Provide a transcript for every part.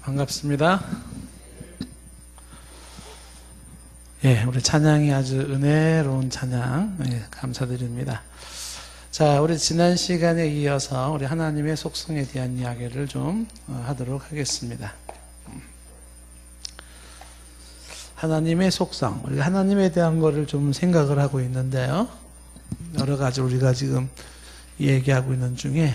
반갑습니다. 예, 우리 찬양이 아주 은혜로운 찬양, 감사드립니다. 자, 우리 지난 시간에 이어서 우리 하나님의 속성에 대한 이야기를 좀 하도록 하겠습니다. 하나님의 속성, 우리가 하나님에 대한 거를 좀 생각을 하고 있는데요. 여러 가지 우리가 지금 얘기하고 있는 중에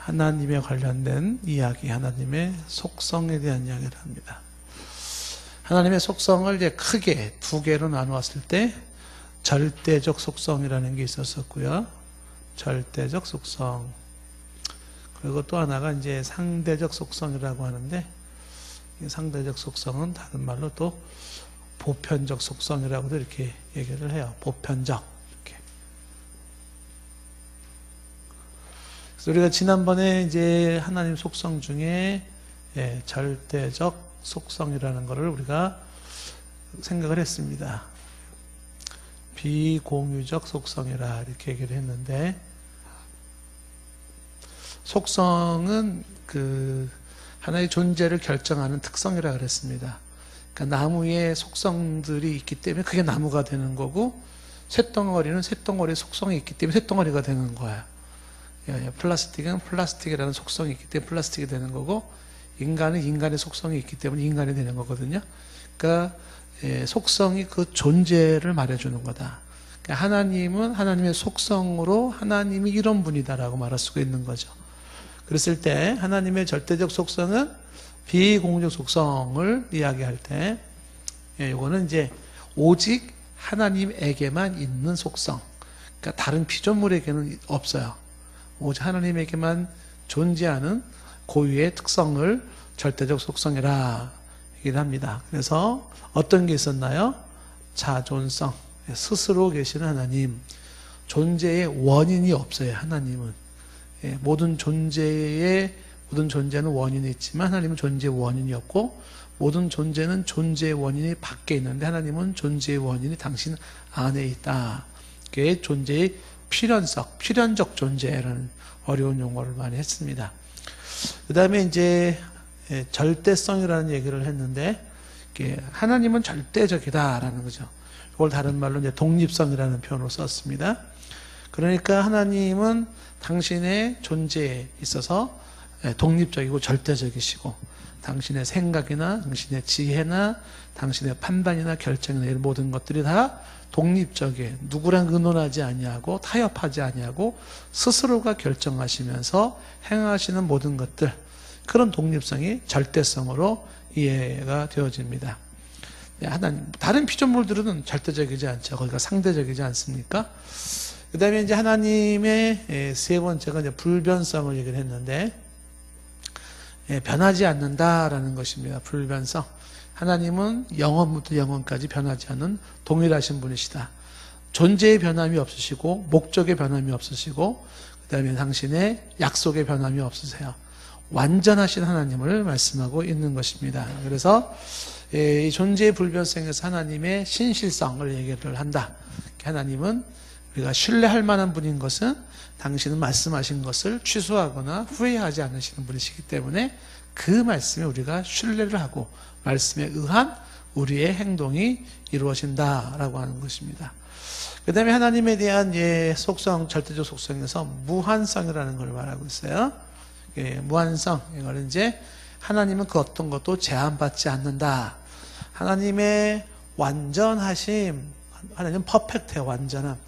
하나님에 관련된 이야기, 하나님의 속성에 대한 이야기를 합니다. 하나님의 속성을 이제 크게 두 개로 나누었을 때 절대적 속성이라는 게 있었었고요. 절대적 속성. 그리고 또 하나가 이제 상대적 속성이라고 하는데, 이 상대적 속성은 다른 말로 또 보편적 속성이라고도 이렇게 얘기를 해요. 보편적. 우리가 지난번에 이제 하나님 속성 중에 절대적 속성이라는 것을 우리가 생각을 했습니다. 비공유적 속성이라 이렇게 얘기를 했는데, 속성은 그 하나의 존재를 결정하는 특성이라 그랬습니다. 그러니까 나무의 속성들이 있기 때문에 그게 나무가 되는 거고, 쇳덩어리는 쇳덩어리의 속성이 있기 때문에 쇳덩어리가 되는 거야. 플라스틱은 플라스틱이라는 속성이 있기 때문에 플라스틱이 되는 거고, 인간은 인간의 속성이 있기 때문에 인간이 되는 거거든요. 그러니까 속성이 그 존재를 말해주는 거다. 그러니까 하나님은 하나님의 속성으로 하나님이 이런 분이다라고 말할 수가 있는 거죠. 그랬을 때 하나님의 절대적 속성은 비공유적 속성을 이야기할 때, 이거는 이제 오직 하나님에게만 있는 속성. 그러니까 다른 피조물에게는 없어요. 오직 하나님에게만 존재하는 고유의 특성을 절대적 속성이라 얘기를 합니다. 그래서 어떤 게 있었나요? 자존성, 스스로 계시는 하나님. 존재의 원인이 없어요. 하나님은 모든 존재는 원인이 있지만 하나님은 존재의 원인이 없고, 모든 존재는 존재의 원인이 밖에 있는데 하나님은 존재의 원인이 당신 안에 있다. 그게 존재의 필연적 존재라는 어려운 용어를 많이 했습니다. 그 다음에 이제 절대성이라는 얘기를 했는데, 하나님은 절대적이다라는 거죠. 이걸 다른 말로 이제 독립성이라는 표현으로 썼습니다. 그러니까 하나님은 당신의 존재에 있어서 독립적이고 절대적이시고, 당신의 생각이나 당신의 지혜나 당신의 판단이나 결정이나 이런 모든 것들이 다 독립적이에요. 누구랑 의논하지 아니하고 타협하지 아니하고 스스로가 결정하시면서 행하시는 모든 것들, 그런 독립성이 절대성으로 이해가 되어집니다. 하나님, 다른 피조물들은 절대적이지 않죠. 거기가 상대적이지 않습니까? 그 다음에 이제 하나님의 세 번째가 이제 불변성을 얘기를 했는데, 변하지 않는다라는 것입니다. 불변성. 하나님은 영원부터 영원까지 변하지 않는 동일하신 분이시다. 존재의 변함이 없으시고, 목적의 변함이 없으시고, 그 다음에 당신의 약속의 변함이 없으세요. 완전하신 하나님을 말씀하고 있는 것입니다. 그래서 이 존재의 불변성에서 하나님의 신실성을 얘기를 한다. 하나님은 우리가 신뢰할 만한 분인 것은 당신은 말씀하신 것을 취소하거나 후회하지 않으시는 분이시기 때문에 그 말씀에 우리가 신뢰를 하고 말씀에 의한 우리의 행동이 이루어진다라고 하는 것입니다. 그 다음에 하나님에 대한 속성, 절대적 속성에서 무한성이라는 걸 말하고 있어요. 무한성, 이거는 이제 하나님은 그 어떤 것도 제한받지 않는다. 하나님의 완전하심, 하나님은 퍼펙트해요. 완전함.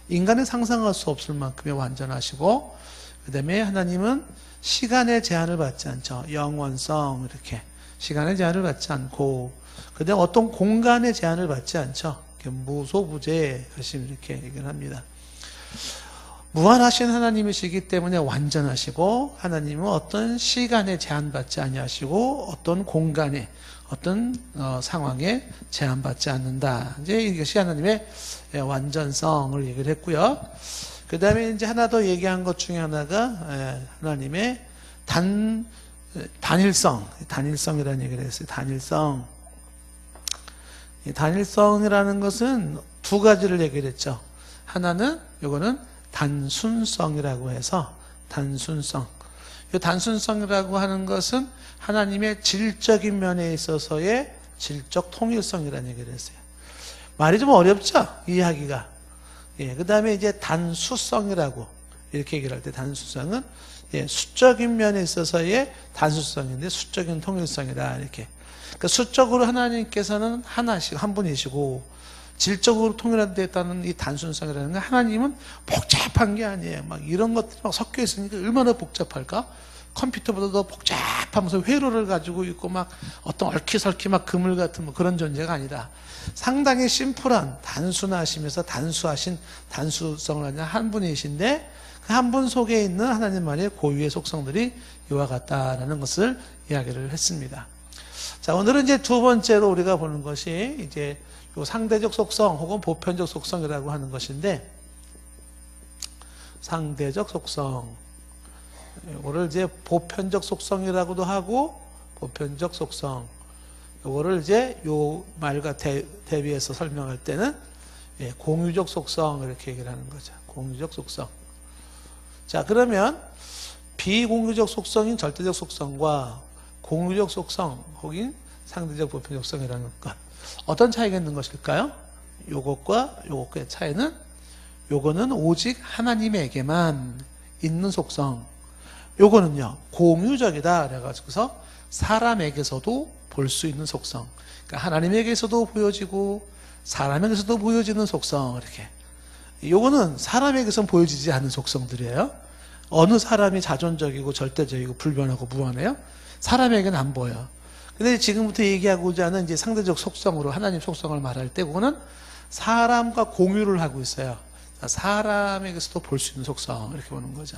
인간은 상상할 수 없을 만큼의 완전하시고, 그 다음에 하나님은 시간의 제한을 받지 않죠. 영원성, 이렇게 시간의 제한을 받지 않고, 그 다음에 어떤 공간의 제한을 받지 않죠. 무소부재하심, 이렇게 얘기를 합니다. 무한하신 하나님이시기 때문에 완전하시고, 하나님은 어떤 시간에 제한받지 아니하시고 어떤 공간에 어떤 상황에 제한받지 않는다. 이제 이것이 하나님의 완전성을 얘기를 했고요. 그 다음에 이제 하나 더 얘기한 것 중에 하나가 하나님의 단일성이라는 얘기를 했어요. 단일성이라는 것은 두 가지를 얘기를 했죠. 하나는 요거는 단순성이라고 해서 단순성. 이 단순성이라고 하는 것은 하나님의 질적인 면에 있어서의 질적 통일성이라는 얘기를 했어요. 말이 좀 어렵죠? 이해하기가. 예, 그 다음에 이제 단수성이라고 이렇게 얘기를 할 때 단수성은 예, 수적인 면에 있어서의 단수성인데 수적인 통일성이다 이렇게. 그러니까 수적으로 하나님께서는 하나씩 한 분이시고 질적으로 통일되었다는 이 단순성이라는 건 하나님은 복잡한 게 아니에요. 막 이런 것들이 막 섞여 있으니까 얼마나 복잡할까? 컴퓨터보다 더 복잡하면서 회로를 가지고 있고 막 어떤 얽히설키 막 그물 같은 뭐 그런 존재가 아니라 상당히 심플한 단순하시면서 단수하신 단수성을 가진 한 분이신데 그 한 분 속에 있는 하나님만의 고유의 속성들이 이와 같다라는 것을 이야기를 했습니다. 자, 오늘은 이제 두 번째로 우리가 보는 것이 이제 요 상대적 속성 혹은 보편적 속성이라고 하는 것인데 상대적 속성 이거를 이제 보편적 속성이라고도 하고 보편적 속성 이거를 이제 요 말과 대비해서 설명할 때는 예, 공유적 속성 이렇게 얘기를 하는 거죠. 공유적 속성. 자, 그러면 비공유적 속성인 절대적 속성과 공유적 속성 혹은 상대적 보편적 속성이라는 것 어떤 차이가 있는 것일까요? 요것과 요것의 차이는 요거는 오직 하나님에게만 있는 속성 요거는요 공유적이다 그래가지고서 사람에게서도 볼 수 있는 속성 그러니까 하나님에게서도 보여지고 사람에게서도 보여지는 속성 이렇게 요거는 사람에게서는 보여지지 않는 속성들이에요. 어느 사람이 자존적이고 절대적이고 불변하고 무한해요? 사람에게는 안 보여. 근데 지금부터 얘기하고자 하는 이제 상대적 속성으로 하나님 속성을 말할 때 그거는 사람과 공유를 하고 있어요. 사람에게서도 볼 수 있는 속성 이렇게 보는 거죠.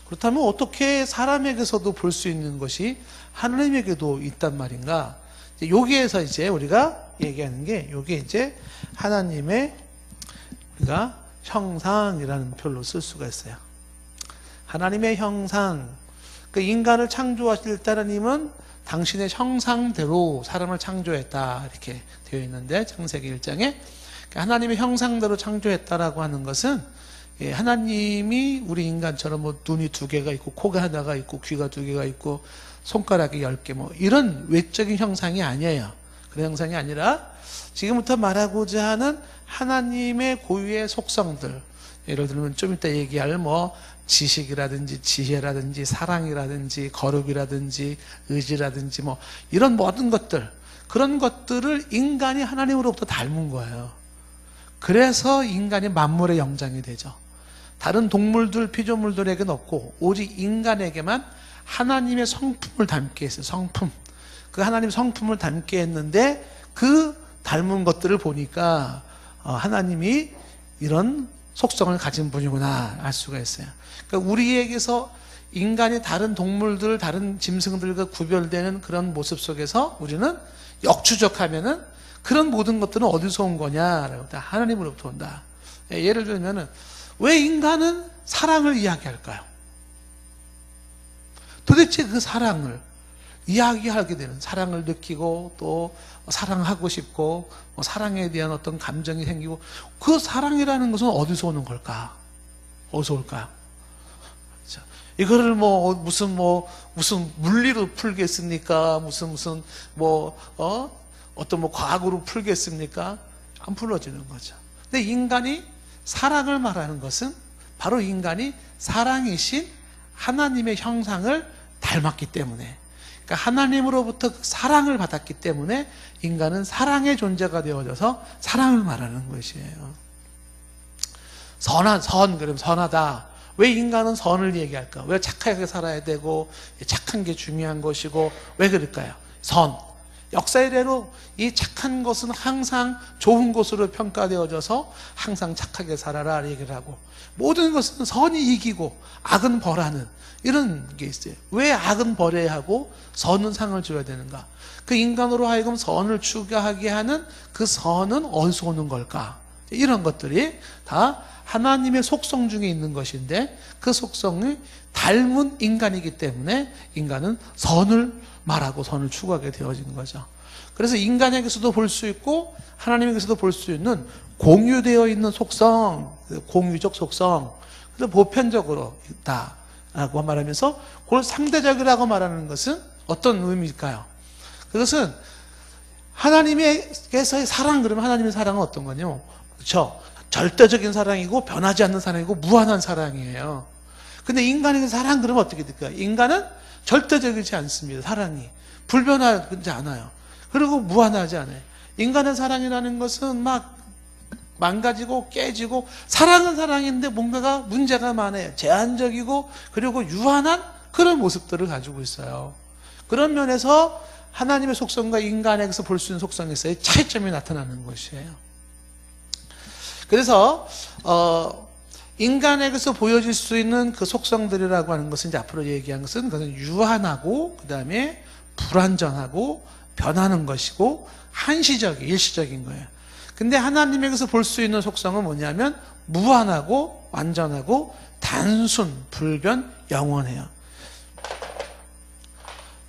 그렇다면 어떻게 사람에게서도 볼 수 있는 것이 하나님에게도 있단 말인가? 여기에서 이제 우리가 얘기하는 게 이게 이제 하나님의 우리가 형상이라는 표로 쓸 수가 있어요. 하나님의 형상. 그 인간을 창조하실 때 하나님은 당신의 형상대로 사람을 창조했다 이렇게 되어 있는데 창세기 1장에 하나님의 형상대로 창조했다라고 하는 것은 하나님이 우리 인간처럼 뭐 눈이 2개가 있고 코가 하나가 있고 귀가 2개가 있고 손가락이 10개 뭐 이런 외적인 형상이 아니에요. 그런 형상이 아니라 지금부터 말하고자 하는 하나님의 고유의 속성들 예를 들면 좀 이따 얘기할 뭐 지식이라든지 지혜라든지 사랑이라든지 거룩이라든지 의지라든지 뭐 이런 모든 것들 그런 것들을 인간이 하나님으로부터 닮은 거예요. 그래서 인간이 만물의 영장이 되죠. 다른 동물들 피조물들에게는 없고 오직 인간에게만 하나님의 성품을 담게 했어요. 성품. 그 하나님의 성품을 담게 했는데 그 닮은 것들을 보니까 하나님이 이런 속성을 가진 분이구나 알 수가 있어요. 그러니까 우리에게서 인간이 다른 동물들, 다른 짐승들과 구별되는 그런 모습 속에서 우리는 역추적하면은 그런 모든 것들은 어디서 온 거냐라고 하나님으로부터 온다. 예를 들면은 왜 인간은 사랑을 이야기할까요? 도대체 그 사랑을 이야기하게 되는 사랑을 느끼고 또 사랑하고 싶고 사랑에 대한 어떤 감정이 생기고 그 사랑이라는 것은 어디서 오는 걸까? 어디서 올까요? 이거를 무슨 물리로 풀겠습니까? 무슨 어떤 과학으로 풀겠습니까? 안 풀어지는 거죠. 근데 인간이 사랑을 말하는 것은 바로 인간이 사랑이신 하나님의 형상을 닮았기 때문에 그러니까 하나님으로부터 사랑을 받았기 때문에 인간은 사랑의 존재가 되어져서 사랑을 말하는 것이에요. 그럼 선하다. 왜 인간은 선을 얘기할까? 왜 착하게 살아야 되고 착한 게 중요한 것이고 왜 그럴까요? 역사 이래로 이 착한 것은 항상 좋은 것으로 평가되어져서 항상 착하게 살아라 얘기를 하고 모든 것은 선이 이기고 악은 벌하는 이런 게 있어요. 왜 악은 벌해야 하고 선은 상을 줘야 되는가? 그 인간으로 하여금 선을 추구하게 하는 그 선은 어디서 오는 걸까? 이런 것들이 다 하나님의 속성 중에 있는 것인데 그 속성이 닮은 인간이기 때문에 인간은 선을 말하고 선을 추구하게 되어진 거죠. 그래서 인간에게서도 볼 수 있고 하나님에게서도 볼 수 있는 공유되어 있는 속성, 공유적 속성, 그래서 보편적으로 있다. 라고 말하면서 그걸 상대적이라고 말하는 것은 어떤 의미일까요? 그것은 하나님께서의 사랑, 그러면 하나님의 사랑은 어떤 거냐? 그렇죠? 절대적인 사랑이고 변하지 않는 사랑이고 무한한 사랑이에요. 근데 인간의 사랑 그러면 어떻게 될까요? 인간은 절대적이지 않습니다. 사랑이 불변하지 않아요. 그리고 무한하지 않아요. 인간의 사랑이라는 것은 막 망가지고 깨지고, 사랑은 사랑인데 뭔가가 문제가 많아요. 제한적이고 그리고 유한한 그런 모습들을 가지고 있어요. 그런 면에서 하나님의 속성과 인간에게서 볼 수 있는 속성에서의 차이점이 나타나는 것이에요. 그래서 인간에게서 보여질 수 있는 그 속성들이라고 하는 것은 이제 앞으로 얘기한 것은 그것은 유한하고 그 다음에 불완전하고 변하는 것이고 한시적인 일시적인 거예요. 근데 하나님에게서 볼 수 있는 속성은 뭐냐면 무한하고 완전하고 단순, 불변, 영원해요.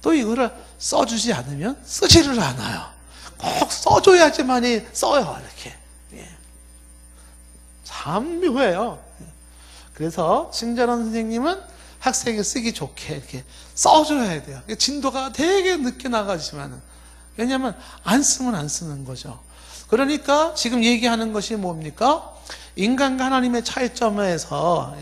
또 이거를 써주지 않으면 쓰지를 않아요. 꼭 써줘야지만이 써요. 이렇게. 참 묘해요. 그래서 친절한 선생님은 학생이 쓰기 좋게 이렇게 써줘야 돼요. 진도가 되게 늦게 나가지만은, 왜냐하면 안 쓰면 안 쓰는 거죠. 그러니까 지금 얘기하는 것이 뭡니까? 인간과 하나님의 차이점에서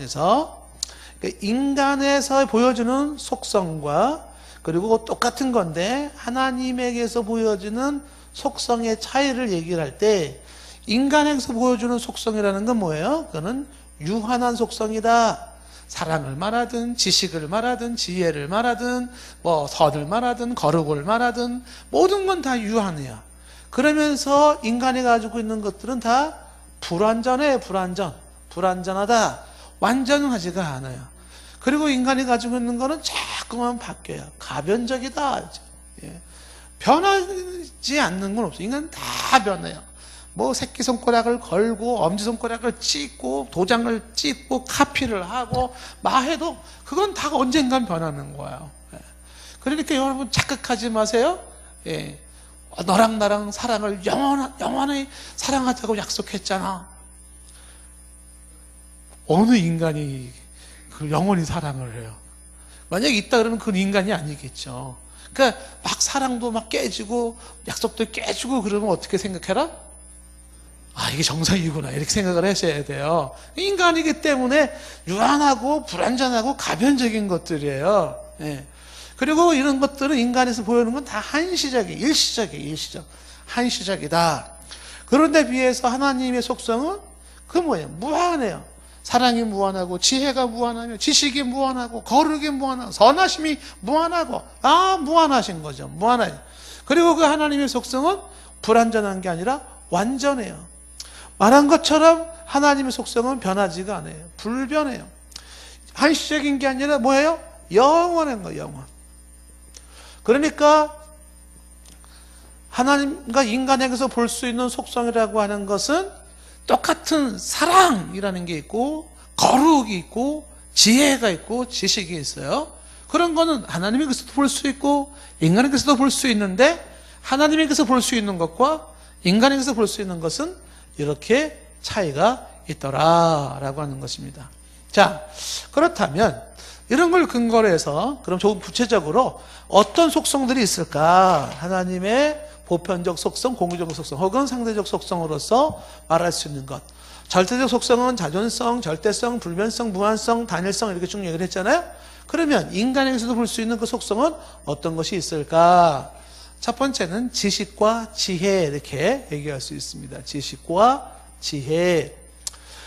인간에서 보여주는 속성과 그리고 똑같은 건데 하나님에게서 보여주는 속성의 차이를 얘기를 할 때, 인간에게서 보여주는 속성이라는 건 뭐예요? 그거는 유한한 속성이다. 사랑을 말하든 지식을 말하든 지혜를 말하든 뭐 선을 말하든 거룩을 말하든 모든 건 다 유한해요. 그러면서 인간이 가지고 있는 것들은 다 불완전해. 불완전하다. 완전하지가 않아요. 그리고 인간이 가지고 있는 거는 자꾸만 바뀌어요. 가변적이다. 변하지 않는 건 없어요. 인간은 다 변해요. 뭐 새끼손가락을 걸고 엄지손가락을 찍고 도장을 찍고 카피를 하고 마해도 그건 다 언젠간 변하는 거예요. 그러니까 여러분 착각하지 마세요. 너랑 나랑 사랑을 영원히 사랑하자고 약속했잖아. 어느 인간이 그 영원히 사랑을 해요? 만약에 있다 그러면 그건 인간이 아니겠죠. 그러니까 막 사랑도 막 깨지고 약속도 깨지고 그러면 어떻게 생각해라? 아, 이게 정상이구나 이렇게 생각을 하셔야 돼요. 인간이기 때문에 유한하고 불완전하고 가변적인 것들이에요. 그리고 이런 것들은 인간에서 보이는 건 다 한시적이다. 그런데 비해서 하나님의 속성은 그 뭐예요? 무한해요. 사랑이 무한하고 지혜가 무한하며 지식이 무한하고 거룩이 무한하고 선하심이 무한하고 무한하신 거죠. 무한해요. 그리고 그 하나님의 속성은 불완전한 게 아니라 완전해요. 말한 것처럼 하나님의 속성은 변하지가 않아요. 불변해요. 한시적인 게 아니라 뭐예요? 영원한 거예요. 영원. 그러니까 하나님과 인간에게서 볼 수 있는 속성이라고 하는 것은 똑같은 사랑이라는 게 있고 거룩이 있고 지혜가 있고 지식이 있어요. 그런 거는 하나님에게서도 볼 수 있고 인간에게서도 볼 수 있는데, 하나님에게서 볼 수 있는 것과 인간에게서 볼 수 있는 것은 이렇게 차이가 있더라라고 하는 것입니다. 자, 그렇다면 이런 걸 근거로 해서 그럼 조금 구체적으로 어떤 속성들이 있을까? 하나님의 보편적 속성, 공유적 속성 혹은 상대적 속성으로서 말할 수 있는 것. 절대적 속성은 자존성, 절대성, 불변성, 무한성, 단일성 이렇게 쭉 얘기를 했잖아요. 그러면 인간에게서도 볼 수 있는 그 속성은 어떤 것이 있을까? 첫 번째는 지식과 지혜 이렇게 얘기할 수 있습니다. 지식과 지혜.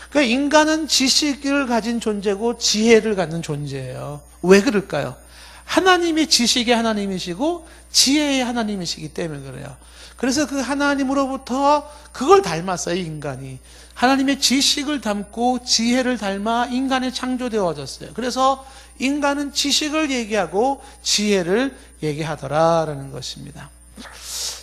그러니까 인간은 지식을 가진 존재고 지혜를 갖는 존재예요. 왜 그럴까요? 하나님의 지식이 하나님이시고 지혜의 하나님이시기 때문에 그래요. 그래서 그 하나님으로부터 그걸 닮았어요, 인간이. 하나님의 지식을 닮고 지혜를 닮아 인간이 창조되어졌어요. 그래서 인간은 지식을 얘기하고 지혜를 얘기하더라라는 것입니다.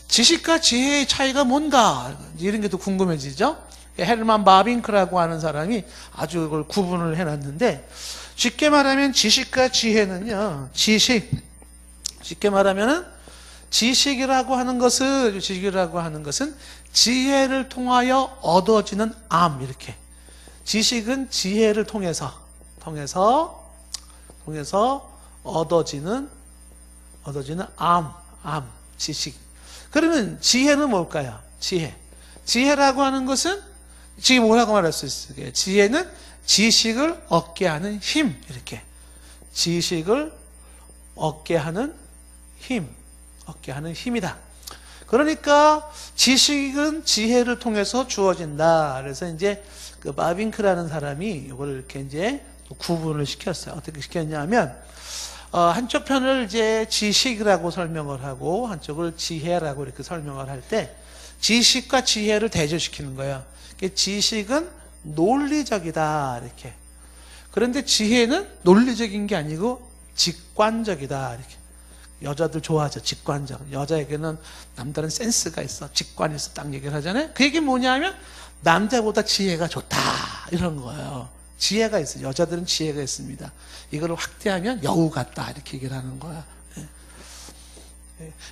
지식과 지혜의 차이가 뭔가 이런 게 더 궁금해지죠? 헤르만 바빙크라고 하는 사람이 아주 이걸 구분을 해놨는데, 쉽게 말하면 지식과 지혜는요, 쉽게 말하면은 지식이라고 하는 것은 지혜를 통하여 얻어지는 이렇게. 지식은 지혜를 통해서 통해서 얻어지는 지식. 그러면 지혜는 뭘까요? 지혜라고 하는 것은 지금 뭐라고 말할 수 있을까요? 지혜는 지식을 얻게 하는 힘. 이렇게 지식을 얻게 하는 힘이다. 그러니까 지식은 지혜를 통해서 주어진다. 그래서 이제 그 바빙크라는 사람이 이걸 이렇게 이제 구분을 시켰어요. 어떻게 시켰냐면 한쪽 편을 이제 지식이라고 설명을 하고 한쪽을 지혜라고 이렇게 설명을 할 때 지식과 지혜를 대조시키는 거예요. 지식은 논리적이다 이렇게. 그런데 지혜는 논리적인 게 아니고 직관적이다 이렇게. 여자들 좋아하죠. 직관적. 여자에게는 남다른 센스가 있어. 직관이 있어. 딱 얘기를 하잖아요. 그 얘기 뭐냐면 남자보다 지혜가 좋다 이런 거예요. 지혜가 있어요. 여자들은 지혜가 있습니다. 이걸 확대하면 여우 같다 이렇게 얘기를 하는 거야.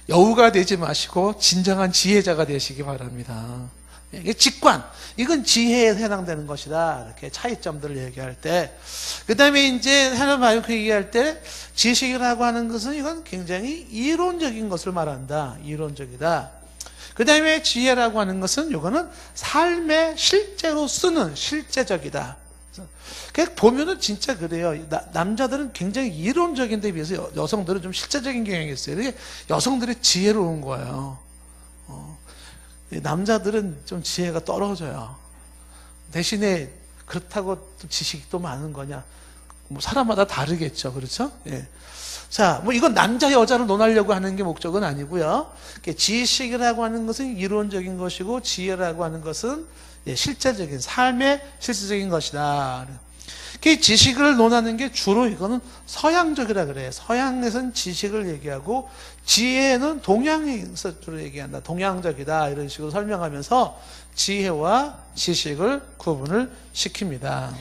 여우가 되지 마시고 진정한 지혜자가 되시기 바랍니다. 이게 직관, 이건 지혜에 해당되는 것이다. 이렇게 차이점들을 얘기할 때, 그 다음에 이제 하나 바이오크 얘기할 때 지식이라고 하는 것은 이건 굉장히 이론적인 것을 말한다. 이론적이다. 그 다음에 지혜라고 하는 것은 이거는 삶에 실제로 쓰는 실제적이다. 보면은 진짜 그래요. 남자들은 굉장히 이론적인 데 비해서 여성들은 좀 실제적인 경향이 있어요. 이게 여성들이 지혜로운 거예요. 남자들은 좀 지혜가 떨어져요. 대신에 그렇다고 또 지식이 또 많은 거냐? 뭐 사람마다 다르겠죠. 그렇죠? 예. 자, 뭐 이건 남자 여자를 논하려고 하는 게 목적은 아니고요. 지식이라고 하는 것은 이론적인 것이고 지혜라고 하는 것은 실제적인 삶의 실질적인 것이다. 지식을 논하는 게 주로 이거는 서양적이라 그래요. 서양에서는 지식을 얘기하고 지혜는 동양에서 주로 얘기한다. 동양적이다. 이런 식으로 설명하면서 지혜와 지식을 구분을 시킵니다.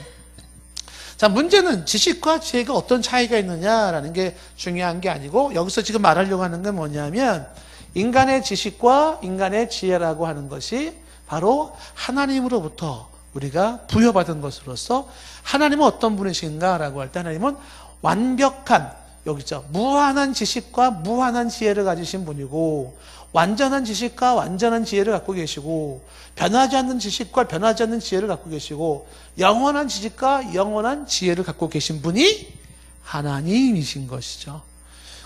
자, 문제는 지식과 지혜가 어떤 차이가 있느냐라는 게 중요한 게 아니고 여기서 지금 말하려고 하는 건 뭐냐면 인간의 지식과 인간의 지혜라고 하는 것이 바로 하나님으로부터 우리가 부여받은 것으로서 하나님은 어떤 분이신가라고 할 때 하나님은 완벽한, 여기 있죠, 무한한 지식과 무한한 지혜를 가지신 분이고 완전한 지식과 완전한 지혜를 갖고 계시고 변하지 않는 지식과 변하지 않는 지혜를 갖고 계시고 영원한 지식과 영원한 지혜를 갖고 계신 분이 하나님이신 것이죠.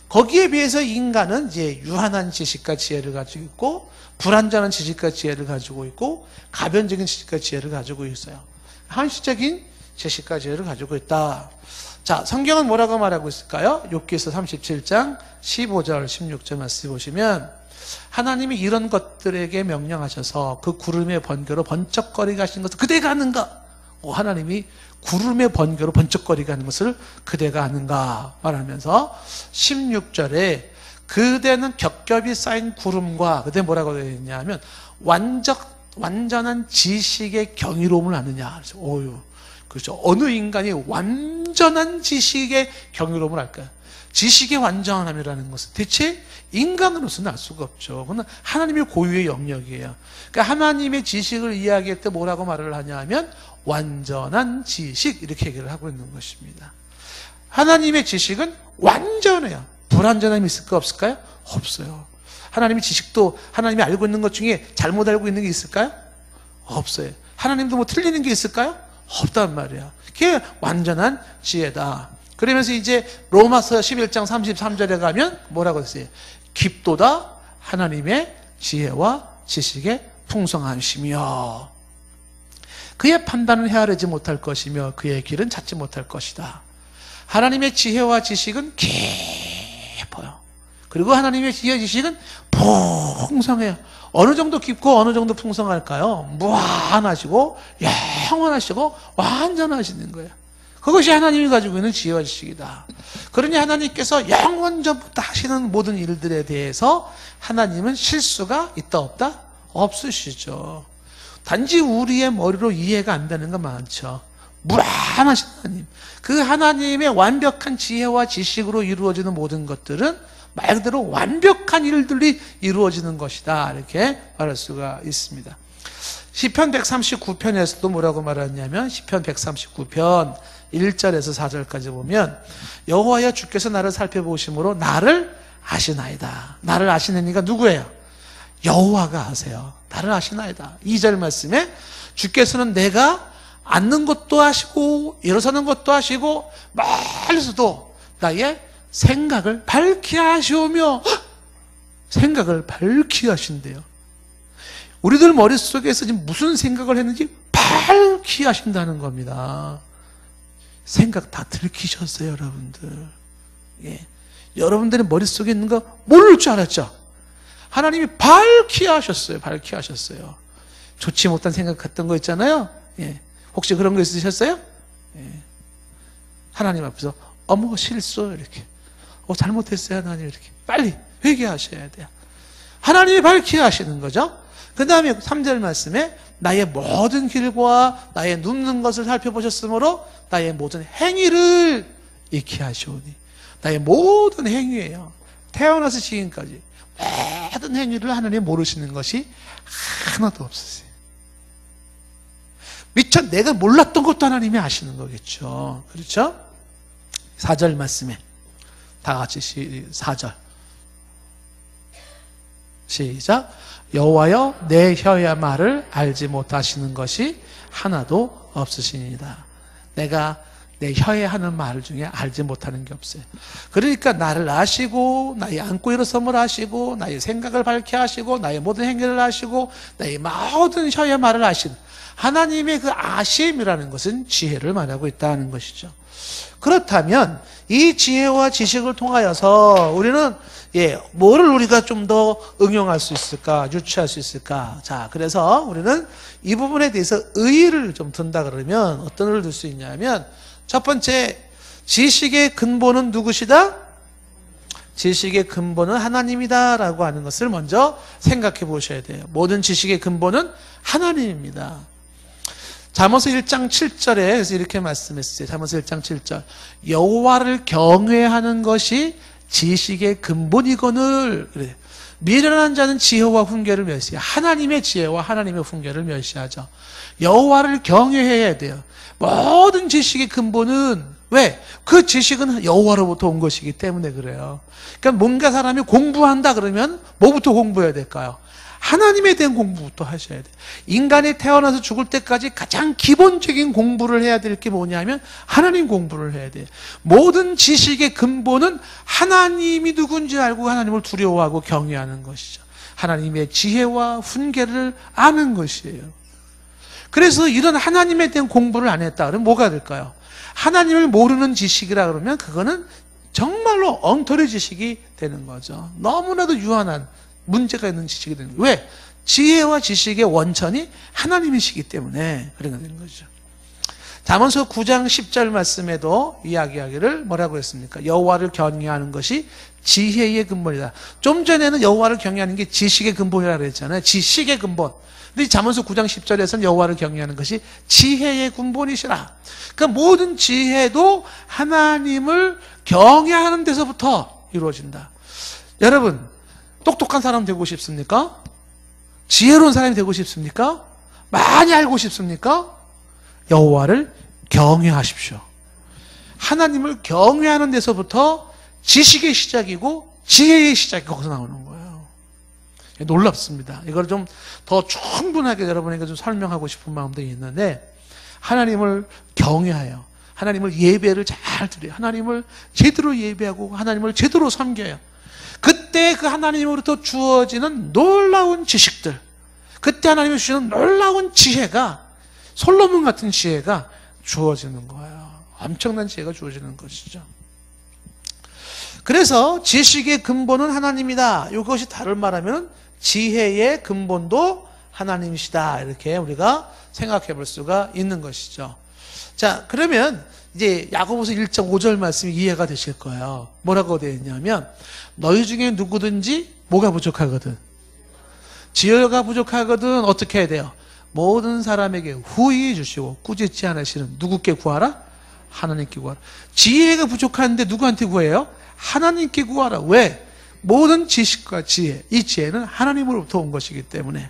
거기에 비해서 인간은 이제 유한한 지식과 지혜를 가지고 있고 불완전한 지식과 지혜를 가지고 있고 가변적인 지식과 지혜를 가지고 있어요. 한시적인 지식과 지혜를 가지고 있다. 자, 성경은 뭐라고 말하고 있을까요? 욥기서 37장 15절 16절 말씀 보시면 하나님이 이런 것들에게 명령하셔서 그 구름의 번개로 번쩍거리게 하신 것을 그대가 아는가? 하나님이 구름의 번개로 번쩍거리게 하는 것을 그대가 아는가 말하면서 16절에 그대는 겹겹이 쌓인 구름과 그대 뭐라고 되어 있냐면 완전한 지식의 경이로움을 아느냐. 그렇죠. 어느 인간이 완전한 지식의 경이로움을 알까요? 지식의 완전함이라는 것은 대체 인간으로서는 알 수가 없죠. 그건 하나님의 고유의 영역이에요. 그러니까 하나님의 지식을 이야기할 때 뭐라고 말을 하냐 하면 완전한 지식 이렇게 얘기를 하고 있는 것입니다. 하나님의 지식은 완전해요. 불완전함이 있을까 없을까요? 없어요. 하나님의 지식도 하나님이 알고 있는 것 중에 잘못 알고 있는 게 있을까요? 없어요. 하나님도 뭐 틀리는 게 있을까요? 없단 말이야. 그게 완전한 지혜다. 그러면서 이제 로마서 11장 33절에 가면 뭐라고 했어요? 깊도다 하나님의 지혜와 지식의 풍성하심이여 그의 판단은 헤아리지 못할 것이며 그의 길은 찾지 못할 것이다. 하나님의 지혜와 지식은 깊어요. 그리고 하나님의 지혜와 지식은 풍성해요. 어느 정도 깊고 어느 정도 풍성할까요? 무한하시고 영원하시고 완전하시는 거예요. 그것이 하나님이 가지고 있는 지혜와 지식이다. 그러니 하나님께서 영원 전부터 하시는 모든 일들에 대해서 하나님은 실수가 있다 없다? 없으시죠. 단지 우리의 머리로 이해가 안 되는 건 많죠. 무한하신 하나님, 그 하나님의 완벽한 지혜와 지식으로 이루어지는 모든 것들은 말 그대로 완벽한 일들이 이루어지는 것이다. 이렇게 말할 수가 있습니다. 시편 139편에서도 뭐라고 말하냐면 시편 139편 1절에서 4절까지 보면 여호와여 주께서 나를 살펴보심으로 나를 아시나이다. 나를 아시는 이가 누구예요? 여호와가 아세요. 나를 아시나이다. 2절 말씀에 주께서는 내가 앉는 것도 아시고 일어서는 것도 아시고 멀리서도 나의 생각을 밝히 하시오며 생각을 밝히 하신대요. 우리들 머릿속에서 지금 무슨 생각을 했는지 밝히 하신다는 겁니다. 생각 다 들키셨어요, 여러분들. 예. 여러분들의 머릿속에 있는 거 모를 줄 알았죠? 하나님이 밝히 하셨어요. 밝히 하셨어요. 좋지 못한 생각 같은 거 있잖아요. 예. 혹시 그런 거 있으셨어요? 예. 하나님 앞에서 어머 실수 이렇게 잘못했어요 하나님 이렇게 빨리 회개하셔야 돼요. 하나님이 밝히 하시는 거죠. 그 다음에 3절 말씀에 나의 모든 길과 나의 눕는 것을 살펴보셨으므로 나의 모든 행위를 익히 하시오니 나의 모든 행위예요. 태어나서 지금까지 모든 행위를 하나님 모르시는 것이 하나도 없으세요. 미처 내가 몰랐던 것도 하나님이 아시는 거겠죠. 그렇죠? 4절 말씀에 다 같이 4절 시작. 여호와여 내 혀의 말을 알지 못하시는 것이 하나도 없으시니이다. 내가 내 혀에 하는 말 중에 알지 못하는 게 없어요. 그러니까 나를 아시고 나의 앉고 일어섬을 아시고 나의 생각을 밝게 하시고 나의 모든 행위를 아시고 나의 모든 혀의 말을 아시는 하나님의 그 아심이라는 것은 지혜를 말하고 있다는 것이죠. 그렇다면 이 지혜와 지식을 통하여서 우리는 뭐를 우리가 좀 더 응용할 수 있을까, 유추할 수 있을까? 자, 그래서 우리는 이 부분에 대해서 의의를 좀 둔다 그러면 어떤 의의를 둘 수 있냐면 첫 번째, 지식의 근본은 누구시다? 지식의 근본은 하나님이다라고 하는 것을 먼저 생각해 보셔야 돼요. 모든 지식의 근본은 하나님입니다. 잠언서 1장 7절에 이렇게 말씀했어요. 잠언서 1장 7절. 여호와를 경외하는 것이 지식의 근본이거늘. 그래. 미련한 자는 지혜와 훈계를 멸시해요. 하나님의 지혜와 하나님의 훈계를 멸시하죠. 여호와를 경외해야 돼요. 모든 지식의 근본은 왜? 그 지식은 여호와로부터 온 것이기 때문에 그래요. 그러니까 뭔가 사람이 공부한다 그러면 뭐부터 공부해야 될까요? 하나님에 대한 공부부터 하셔야 돼요. 인간이 태어나서 죽을 때까지 가장 기본적인 공부를 해야 될 게 뭐냐면 하나님 공부를 해야 돼요. 모든 지식의 근본은 하나님이 누군지 알고 하나님을 두려워하고 경외하는 것이죠. 하나님의 지혜와 훈계를 아는 것이에요. 그래서 이런 하나님에 대한 공부를 안 했다 그러면 뭐가 될까요? 하나님을 모르는 지식이라 그러면 그거는 정말로 엉터리 지식이 되는 거죠. 너무나도 유한한 문제가 있는 지식이 되는 거예요. 왜? 지혜와 지식의 원천이 하나님이시기 때문에 그런 게 되는 거죠. 잠언서 9장 10절 말씀에도 이야기하기를 뭐라고 했습니까? 여호와를 경외하는 것이 지혜의 근본이다. 좀 전에는 여호와를 경외하는 게 지식의 근본이라고 했잖아요. 지식의 근본. 근데 잠언서 9장 10절에서는 여호와를 경외하는 것이 지혜의 근본이시라. 그러니까 모든 지혜도 하나님을 경외하는 데서부터 이루어진다. 여러분, 똑똑한 사람 되고 싶습니까? 지혜로운 사람이 되고 싶습니까? 많이 알고 싶습니까? 여호와를 경외하십시오. 하나님을 경외하는 데서부터 지식의 시작이고 지혜의 시작이 거기서 나오는 거예요. 놀랍습니다. 이걸 좀 더 충분하게 여러분에게 좀 설명하고 싶은 마음도 있는데 하나님을 경외하여 하나님을 예배를 잘 드려요. 하나님을 제대로 예배하고 하나님을 제대로 섬겨요. 그때 그 하나님으로부터 주어지는 놀라운 지식들, 그때 하나님이 주시는 놀라운 지혜가 솔로몬 같은 지혜가 주어지는 거예요. 엄청난 지혜가 주어지는 것이죠. 그래서 지식의 근본은 하나님이다. 이것이 다를 말하면 지혜의 근본도 하나님이시다. 이렇게 우리가 생각해 볼 수가 있는 것이죠. 자, 그러면 이제 야고보서 1장 5절 말씀이 이해가 되실 거예요. 뭐라고 되어 있냐면 너희 중에 누구든지 뭐가 부족하거든? 지혜가 부족하거든 어떻게 해야 돼요? 모든 사람에게 후히 주시고 꾸짖지 않으시는 누구께 구하라? 하나님께 구하라. 지혜가 부족한데 누구한테 구해요? 하나님께 구하라. 왜? 모든 지식과 지혜, 이 지혜는 하나님으로부터 온 것이기 때문에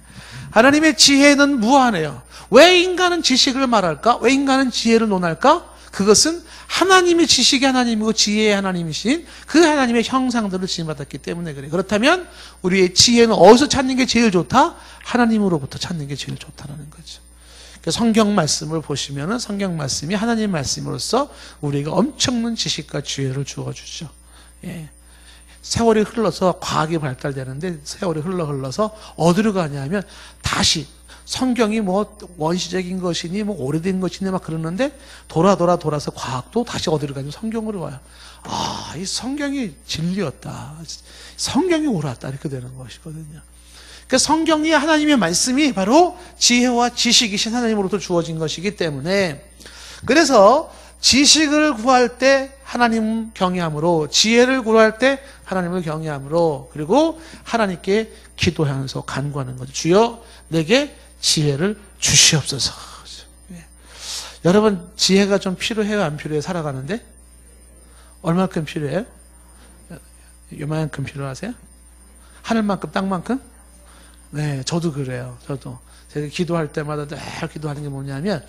하나님의 지혜는 무한해요. 왜 인간은 지식을 말할까? 왜 인간은 지혜를 논할까? 그것은 하나님의 지식이 하나님이고 지혜의 하나님이신 그 하나님의 형상들을 지음받았기 때문에 그래요. 그렇다면 우리의 지혜는 어디서 찾는 게 제일 좋다? 하나님으로부터 찾는 게 제일 좋다는 거죠. 성경 말씀을 보시면은 성경 말씀이 하나님 말씀으로서 우리에게 엄청난 지식과 지혜를 주어주죠. 예. 세월이 흘러서 과학이 발달되는데 세월이 흘러서 어디로 가냐면 다시 성경이 뭐 원시적인 것이니 뭐 오래된 것이니 막 그러는데 돌아서 과학도 다시 어디로 가냐면 성경으로 와요. 아, 이 성경이 진리였다. 성경이 옳았다. 이렇게 되는 것이거든요. 그 성경이 하나님의 말씀이 바로 지혜와 지식이신 하나님으로부터 주어진 것이기 때문에 그래서 지식을 구할 때 하나님 경외함으로 지혜를 구할 때 하나님을 경외함으로 그리고 하나님께 기도하면서 간구하는 거죠. 주여 내게 지혜를 주시옵소서. 예. 여러분 지혜가 좀 필요해요? 안 필요해요? 살아가는데? 얼마큼 필요해요? 요만큼 필요하세요? 하늘만큼 땅만큼? 네, 저도 그래요. 저도 제가 기도할 때마다 늘 기도하는 게 뭐냐면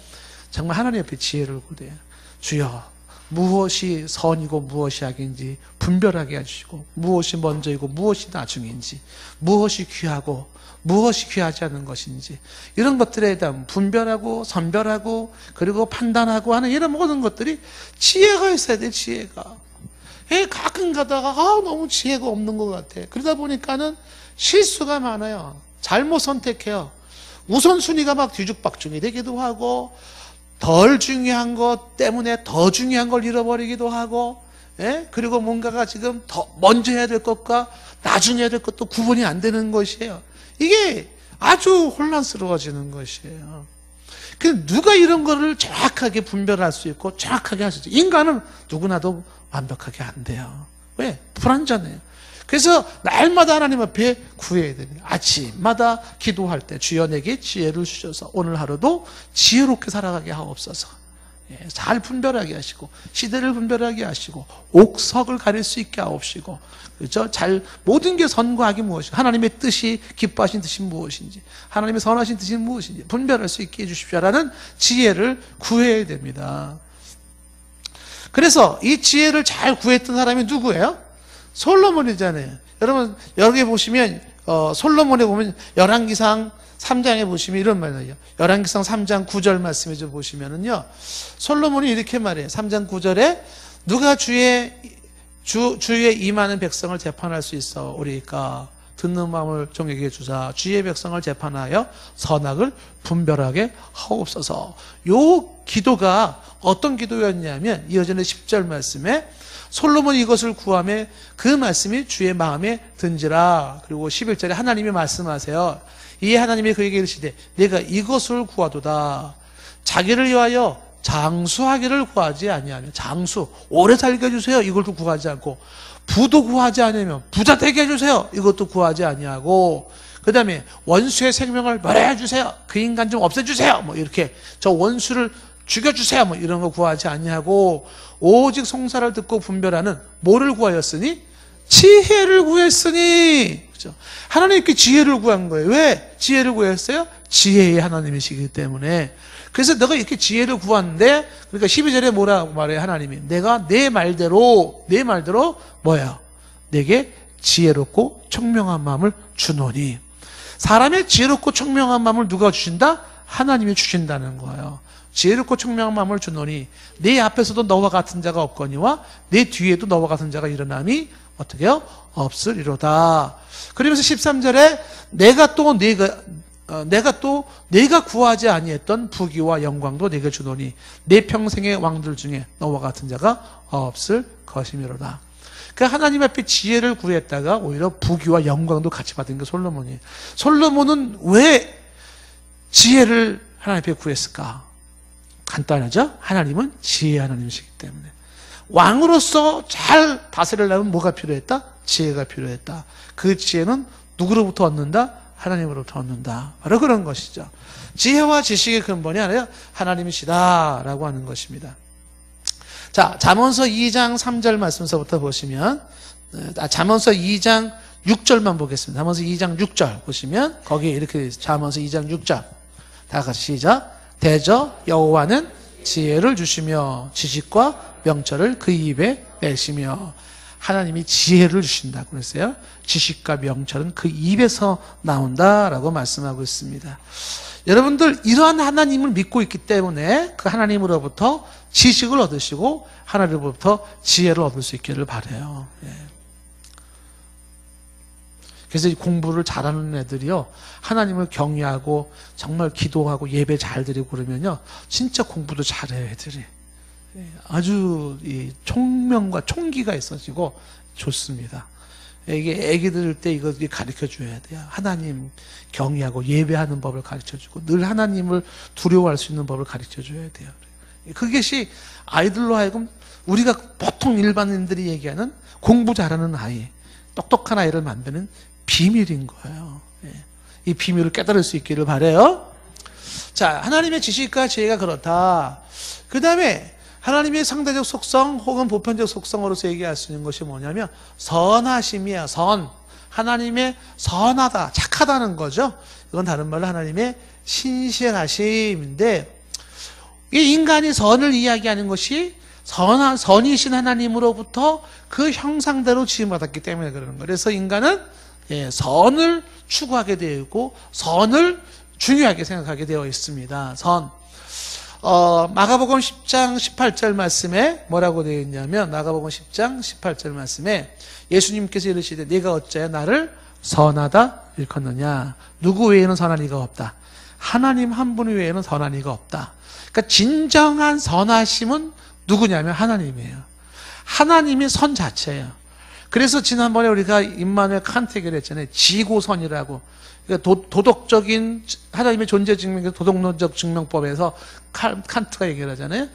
정말 하나님 앞에 지혜를 구해요. 주여 무엇이 선이고 무엇이 악인지 분별하게 해주시고 무엇이 먼저이고 무엇이 나중인지 무엇이 귀하고 무엇이 귀하지 않은 것인지 이런 것들에 대한 분별하고 선별하고 그리고 판단하고 하는 이런 모든 것들이 지혜가 있어야 돼. 지혜가 가끔 가다가 너무 지혜가 없는 것 같아. 그러다 보니까는 실수가 많아요. 잘못 선택해요. 우선순위가 막 뒤죽박죽이 되기도 하고 덜 중요한 것 때문에 더 중요한 걸 잃어버리기도 하고 그리고 뭔가가 지금 더 먼저 해야 될 것과 나중에 해야 될 것도 구분이 안 되는 것이에요. 이게 아주 혼란스러워지는 것이에요. 그 누가 이런 거를 정확하게 분별할 수 있고 정확하게 할 수 있죠. 인간은 누구나도 완벽하게 안 돼요. 왜? 불완전해요. 그래서 날마다 하나님 앞에 구해야 됩니다. 아침마다 기도할 때 주여 내게 지혜를 주셔서 오늘 하루도 지혜롭게 살아가게 하옵소서. 잘 분별하게 하시고 시대를 분별하게 하시고 옥석을 가릴 수 있게 하옵시고 그렇죠? 잘 모든 게 선과 악이 무엇인지 하나님의 뜻이 기뻐하신 뜻이 무엇인지 하나님의 선하신 뜻이 무엇인지 분별할 수 있게 해주십시오라는 지혜를 구해야 됩니다. 그래서 이 지혜를 잘 구했던 사람이 누구예요? 솔로몬이잖아요. 여러분 여기 보시면 솔로몬에 보면 열왕기상 3장에 보시면 이런 말이에요. 열왕기상 3장 9절 말씀에 좀 보시면은요. 솔로몬이 이렇게 말해요. 3장 9절에 누가 주의 임하는 백성을 재판할 수 있어 오리까 듣는 마음을 종에게 주사 주의 백성을 재판하여 선악을 분별하게 하옵소서. 요 기도가 어떤 기도였냐면 이어지는 10절 말씀에 솔로몬이 이것을 구하며 그 말씀이 주의 마음에 든지라. 그리고 11절에 하나님이 말씀하세요. 이에 하나님이 그에게 이르시되 내가 이것을 구하도다. 자기를 위하여 장수하기를 구하지 아니하며 장수 오래 살게 해주세요. 이것도 구하지 않고 부도 구하지 않으면 부자 되게 해주세요. 이것도 구하지 아니하고 그 다음에 원수의 생명을 멸해 주세요. 그 인간 좀 없애주세요. 뭐 이렇게 저 원수를 죽여주세요. 뭐 이런 거 구하지 아니하고 오직 송사를 듣고 분별하는 뭐를 구하였으니? 지혜를 구했으니. 그렇죠? 하나님께 지혜를 구한 거예요. 왜 지혜를 구했어요? 지혜의 하나님이시기 때문에. 그래서 내가 이렇게 지혜를 구하는데 그러니까 12절에 뭐라고 말해요? 하나님이 내가 내 말대로 뭐야? 내게 지혜롭고 총명한 마음을 주노니. 사람의 지혜롭고 총명한 마음을 누가 주신다? 하나님이 주신다는 거예요. 지혜롭고 총명한 마음을 주노니 내 앞에서도 너와 같은 자가 없거니와 내 뒤에도 너와 같은 자가 일어남이 어떻게 해요? 없으리로다. 그러면서 13절에 내가 구하지 아니했던 부귀와 영광도 내게 주노니 내 평생의 왕들 중에 너와 같은 자가 없을 것이미로다. 그러니까 하나님 앞에 지혜를 구했다가 오히려 부귀와 영광도 같이 받은 게 솔로몬이에요. 솔로몬은 왜 지혜를 하나님 앞에 구했을까? 간단하죠? 하나님은 지혜의 하나님이시기 때문에. 왕으로서 잘 다스리려면 뭐가 필요했다? 지혜가 필요했다. 그 지혜는 누구로부터 얻는다? 하나님으로부터 얻는다. 바로 그런 것이죠. 지혜와 지식의 근본이 아니라 하나님이시다라고 하는 것입니다. 자, 잠언서 2장 3절 말씀서부터 보시면 잠언서 2장 6절만 보겠습니다. 잠언서 2장 6절 보시면 거기에 이렇게 잠언서 2장 6절 다 같이 시작. 대저 여호와는 지혜를 주시며 지식과 명철을 그 입에 내시며. 하나님이 지혜를 주신다고 그랬어요. 지식과 명철은 그 입에서 나온다라고 말씀하고 있습니다. 여러분들 이러한 하나님을 믿고 있기 때문에 그 하나님으로부터 지식을 얻으시고 하나님으로부터 지혜를 얻을 수 있기를 바라요. 그래서 이 공부를 잘하는 애들이요, 하나님을 경외하고 정말 기도하고 예배 잘 드리고 그러면요, 진짜 공부도 잘해요, 애들이. 아주 이 총명과 총기가 있어지고 좋습니다. 이게 애기들 때 이거 가르쳐 줘야 돼요. 하나님 경외하고 예배하는 법을 가르쳐 주고 늘 하나님을 두려워할 수 있는 법을 가르쳐 줘야 돼요. 그것이 아이들로 하여금 우리가 보통 일반인들이 얘기하는 공부 잘하는 아이, 똑똑한 아이를 만드는 비밀인 거예요. 이 비밀을 깨달을 수 있기를 바라요. 자, 하나님의 지식과 지혜가 그렇다. 그 다음에 하나님의 상대적 속성 혹은 보편적 속성으로서 얘기할 수 있는 것이 뭐냐면 선하심이야. 선. 하나님의 선하다, 착하다는 거죠. 이건 다른 말로 하나님의 신실하심인데, 이 인간이 선을 이야기하는 것이 선이신 하나님으로부터 그 형상대로 지음받았기 때문에 그러는 거예요. 그래서 인간은 선을 추구하게 되어 있고 선을 중요하게 생각하게 되어 있습니다. 선. 마가복음 10장 18절 말씀에 뭐라고 되어 있냐면, 마가복음 10장 18절 말씀에 예수님께서 이르시되 네가 어찌하여 나를 선하다 일컫느냐. 누구 외에는 선한 이가 없다. 하나님 한 분 외에는 선한 이가 없다. 그러니까 진정한 선하심은 누구냐면 하나님이에요. 하나님이 선 자체예요. 그래서 지난번에 우리가 임마누엘 칸트 얘기를 했잖아요. 지고선이라고. 그러니까 도덕적인 하나님의 존재 증명, 도덕론적 증명법에서 칸트가 얘기를 하잖아요.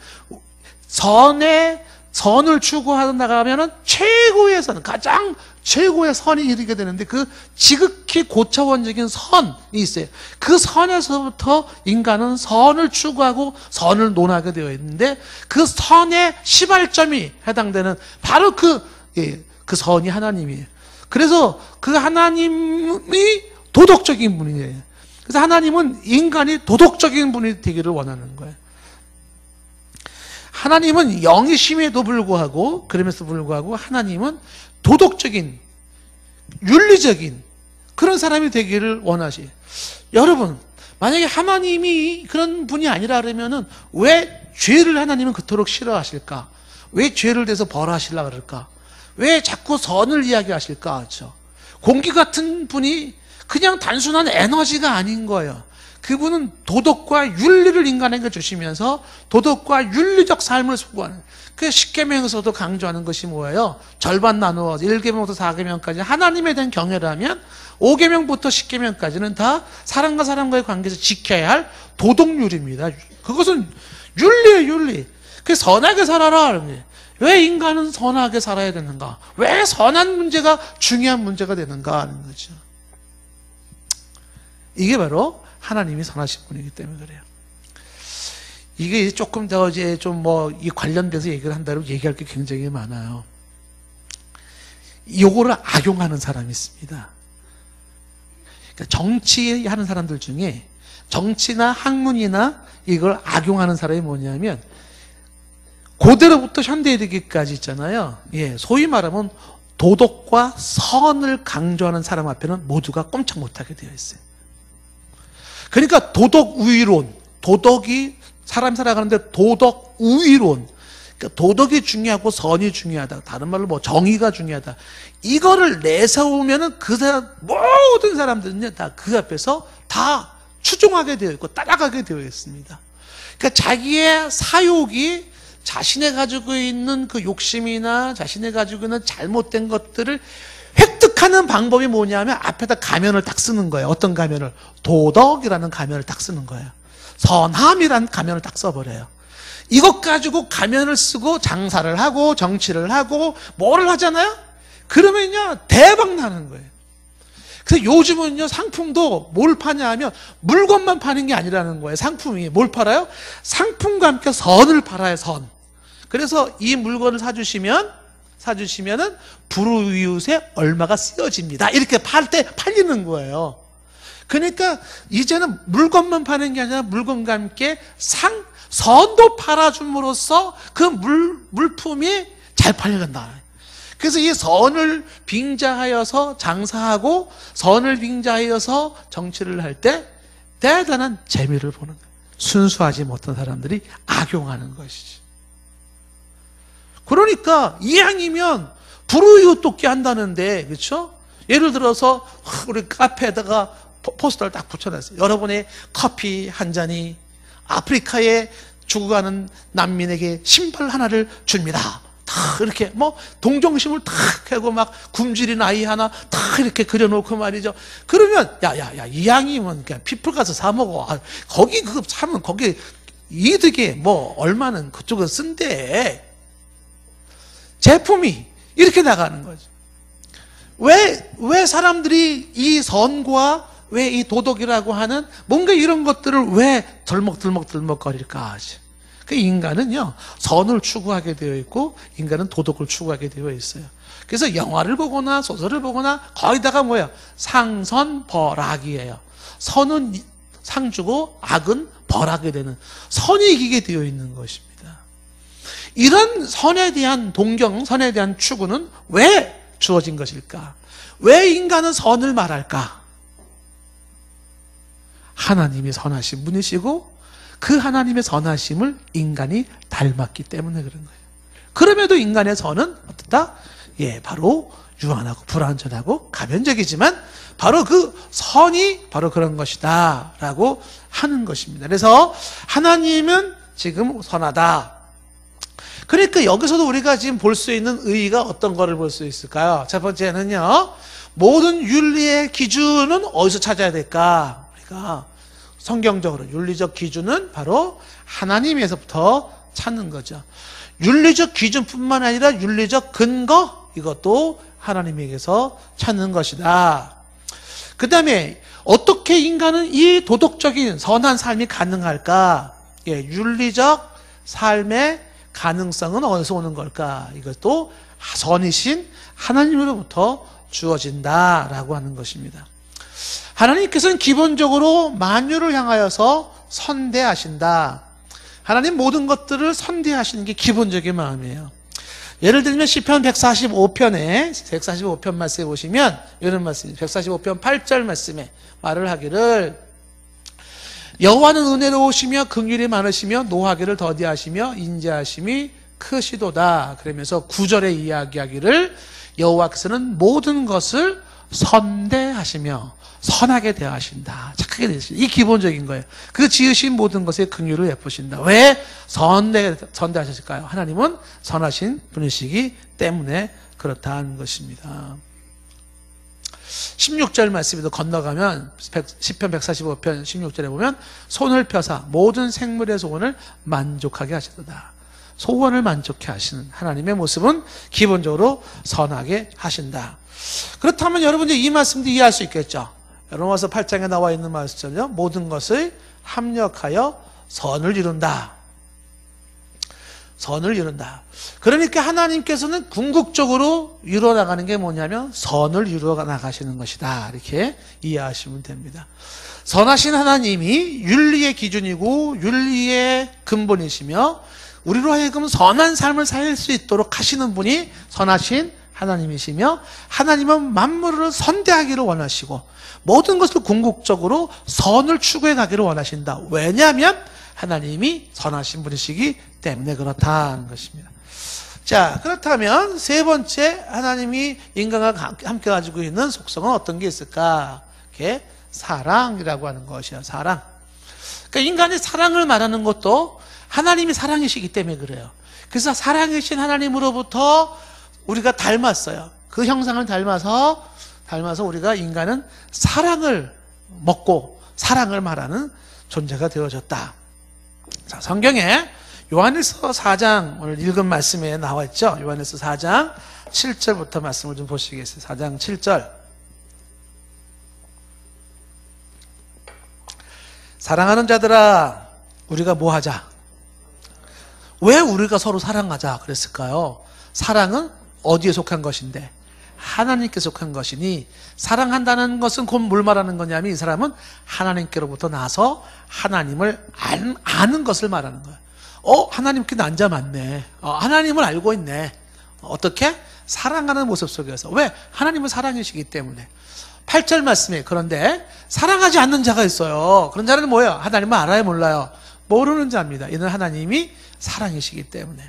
선을 추구하다 나가면은 최고의 선, 가장 최고의 선이 이르게 되는데 그 지극히 고차원적인 선이 있어요. 그 선에서부터 인간은 선을 추구하고 선을 논하게 되어 있는데 그 선의 시발점이 해당되는 바로 그 선이 하나님이에요. 그래서 그 하나님이 도덕적인 분이에요. 그래서 하나님은 인간이 도덕적인 분이 되기를 원하는 거예요. 하나님은 영이심에도 불구하고, 그럼에도 불구하고 하나님은 도덕적인, 윤리적인 그런 사람이 되기를 원하시. 여러분, 만약에 하나님이 그런 분이 아니라 그러면은 왜 죄를 하나님은 그토록 싫어하실까? 왜 죄를 대해서 벌하시려고 그럴까? 왜 자꾸 선을 이야기하실까? 그렇죠? 공기 같은 분이 그냥 단순한 에너지가 아닌 거예요. 그분은 도덕과 윤리를 인간에게 주시면서 도덕과 윤리적 삶을 소구하는, 그 십계명에서도 강조하는 것이 뭐예요? 절반 나누어 1계명부터 4계명까지 하나님에 대한 경외라면 5계명부터 10계명까지는 다 사람과 사람과의 관계에서 지켜야 할 도덕률입니다. 그것은 윤리예요, 윤리. 그 선하게 살아라. 왜 인간은 선하게 살아야 되는가? 왜 선한 문제가 중요한 문제가 되는가 하는 거죠. 이게 바로 하나님이 선하신 분이기 때문에 그래요. 이게 조금 더 이제 좀 이 관련돼서 얘기를 한다면 얘기할 게 굉장히 많아요. 요거를 악용하는 사람이 있습니다. 그러니까 정치하는 사람들 중에 정치나 학문이나 이걸 악용하는 사람이 뭐냐면 고대로부터 현대에 이르기까지 있잖아요. 소위 말하면 도덕과 선을 강조하는 사람 앞에는 모두가 꼼짝 못하게 되어 있어요. 그러니까 도덕 우위론, 도덕이 사람 살아가는데 도덕 우위론, 그러니까 도덕이 중요하고 선이 중요하다. 다른 말로 정의가 중요하다. 이거를 내세우면은 그 사람, 모든 사람들은요, 다 그 앞에서 다 추종하게 되어 있고 따라가게 되어 있습니다. 그러니까 자기의 사욕이 자신이 가지고 있는 그 욕심이나 자신이 가지고 있는 잘못된 것들을 획득하는 방법이 뭐냐면 앞에다 가면을 딱 쓰는 거예요. 어떤 가면을? 도덕이라는 가면을 딱 쓰는 거예요. 선함이라는 가면을 딱 써버려요. 이것 가지고 가면을 쓰고 장사를 하고 정치를 하고 뭐를 하잖아요? 그러면요 대박 나는 거예요. 그래서 요즘은요 상품도 뭘 파냐 하면 물건만 파는 게 아니라는 거예요. 상품이 뭘 팔아요? 상품과 함께 선을 팔아요. 선. 그래서 이 물건을 사주시면 사주시면은 불우이웃에 얼마가 쓰여집니다. 이렇게 팔 때 팔리는 거예요. 그러니까 이제는 물건만 파는 게 아니라 물건과 함께 선도 팔아줌으로써 그 물품이 잘 팔려간다. 그래서 이 선을 빙자하여서 장사하고 선을 빙자하여서 정치를 할 때 대단한 재미를 보는 거예요. 순수하지 못한 사람들이 악용하는 것이지. 그러니까 이왕이면 불우이웃 돕기 한다는데, 그렇죠? 예를 들어서 우리 카페에다가 포스터를 딱 붙여놨어요. 여러분의 커피 한 잔이 아프리카에 죽어가는 난민에게 신발 하나를 줍니다. 다 이렇게 뭐 동정심을 탁 하고 막 굶주린 아이 하나 탁 이렇게 그려놓고 말이죠. 그러면 야야야 이왕이면 그냥 피플 가서 사 먹어. 거기 그거 사면 거기 이득에 뭐 얼마는 그쪽에 쓴대. 제품이 이렇게 나가는 거죠. 왜 사람들이 이 선과 왜 이 도덕이라고 하는 뭔가 이런 것들을 왜 덜먹덜먹거릴까 하지? 그 인간은요, 선을 추구하게 되어 있고, 인간은 도덕을 추구하게 되어 있어요. 그래서 영화를 보거나 소설을 보거나 거기다가 뭐예요? 상선벌악이에요. 선은 상 주고 악은 벌하게 되는, 선이 이기게 되어 있는 것입니다. 이런 선에 대한 동경, 선에 대한 추구는 왜 주어진 것일까? 왜 인간은 선을 말할까? 하나님이 선하신 분이시고 그 하나님의 선하심을 인간이 닮았기 때문에 그런 거예요. 그럼에도 인간의 선은 어떻다? 예, 바로 유한하고 불완전하고 가변적이지만 바로 그 선이 바로 그런 것이다 라고 하는 것입니다. 그래서 하나님은 지금 선하다. 그러니까 여기서도 우리가 지금 볼 수 있는 의의가 어떤 거를 볼 수 있을까요? 첫 번째는요, 모든 윤리의 기준은 어디서 찾아야 될까? 우리가 성경적으로 윤리적 기준은 바로 하나님에서부터 찾는 거죠. 윤리적 기준뿐만 아니라 윤리적 근거, 이것도 하나님에게서 찾는 것이다. 그 다음에 어떻게 인간은 이 도덕적인 선한 삶이 가능할까? 예, 윤리적 삶의 가능성은 어디서 오는 걸까? 이것도 선이신 하나님으로부터 주어진다라고 하는 것입니다. 하나님께서는 기본적으로 만유를 향하여서 선대하신다. 하나님 모든 것들을 선대하시는 게 기본적인 마음이에요. 예를 들면 시편 145편 말씀에 보시면 이런 말씀입니다. 145편 8절 말씀에 말을 하기를 여호와는 은혜로우시며 긍휼이 많으시며 노하기를 더디하시며 인자하심이 크시도다. 그러면서 9절에 이야기하기를 여호와께서는 모든 것을 선대하시며 선하게 대하신다. 착하게 대하신다. 이 기본적인 거예요. 그 지으신 모든 것에 긍휼을 베푸신다. 왜 선대하셨을까요? 하나님은 선하신 분이시기 때문에 그렇다는 것입니다. 16절 말씀에도 건너가면 시편 145편 16절에 보면 손을 펴사 모든 생물의 소원을 만족하게 하시도다. 소원을 만족해 하시는 하나님의 모습은 기본적으로 선하게 하신다. 그렇다면 여러분들 이 말씀도 이해할 수 있겠죠. 로마서 8장에 나와 있는 말씀처럼 모든 것을 합력하여 선을 이룬다. 선을 이룬다. 그러니까 하나님께서는 궁극적으로 이루어나가는 게 뭐냐면 선을 이루어나가시는 것이다. 이렇게 이해하시면 됩니다. 선하신 하나님이 윤리의 기준이고 윤리의 근본이시며 우리로 하여금 선한 삶을 살 수 있도록 하시는 분이 선하신 하나님이시며 하나님은 만물을 선대하기를 원하시고 모든 것을 궁극적으로 선을 추구해 가기를 원하신다. 왜냐하면 하나님이 선하신 분이시기 때문에 그렇다는 것입니다. 자, 그렇다면 세 번째 하나님이 인간과 함께 가지고 있는 속성은 어떤 게 있을까? 이렇게 사랑이라고 하는 것이야. 사랑. 그러니까 인간의 사랑을 말하는 것도 하나님이 사랑이시기 때문에 그래요. 그래서 사랑이신 하나님으로부터 우리가 닮았어요. 그 형상을 닮아서 우리가 인간은 사랑을 먹고 사랑을 말하는 존재가 되어졌다. 자, 성경에 요한일서 4장 오늘 읽은 말씀에 나와 있죠. 요한일서 4장 7절부터 말씀을 좀 보시겠어요. 4장 7절. 사랑하는 자들아, 우리가 뭐 하자? 왜 우리가 서로 사랑하자 그랬을까요? 사랑은 어디에 속한 것인데? 하나님께 속한 것이니 사랑한다는 것은 곧 뭘 말하는 거냐면 이 사람은 하나님께로부터 나서 하나님을 아는 것을 말하는 거예요. 하나님께 난자 맞네. 하나님을 알고 있네. 어떻게? 사랑하는 모습 속에서. 왜? 하나님은 사랑이시기 때문에. 8절 말씀에 그런데 사랑하지 않는 자가 있어요. 그런 자는 뭐예요? 하나님을 알아요? 몰라요? 모르는 자입니다. 이는 하나님이 사랑이시기 때문에.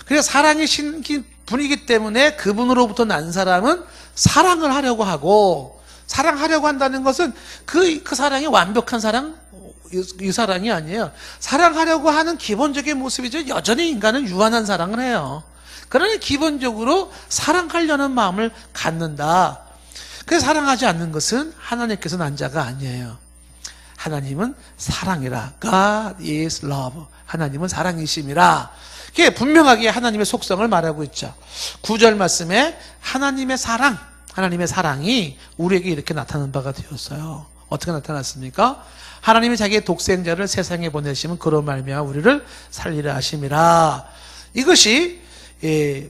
그래서 사랑이신 분이기 때문에 그분으로부터 난 사람은 사랑을 하려고 하고, 사랑하려고 한다는 것은 그 사랑이 완벽한 사랑, 이 사랑이 아니에요. 사랑하려고 하는 기본적인 모습이죠. 여전히 인간은 유한한 사랑을 해요. 그러니 기본적으로 사랑하려는 마음을 갖는다. 그래서 사랑하지 않는 것은 하나님께서 난 자가 아니에요. 하나님은 사랑이라. God is love. 하나님은 사랑이심이라. 그게 분명하게 하나님의 속성을 말하고 있죠. 9절 말씀에 하나님의 사랑이 우리에게 이렇게 나타난 바가 되었어요. 어떻게 나타났습니까? 하나님이 자기의 독생자를 세상에 보내시면 그로 말미암아 우리를 살리려 하심이라. 이것이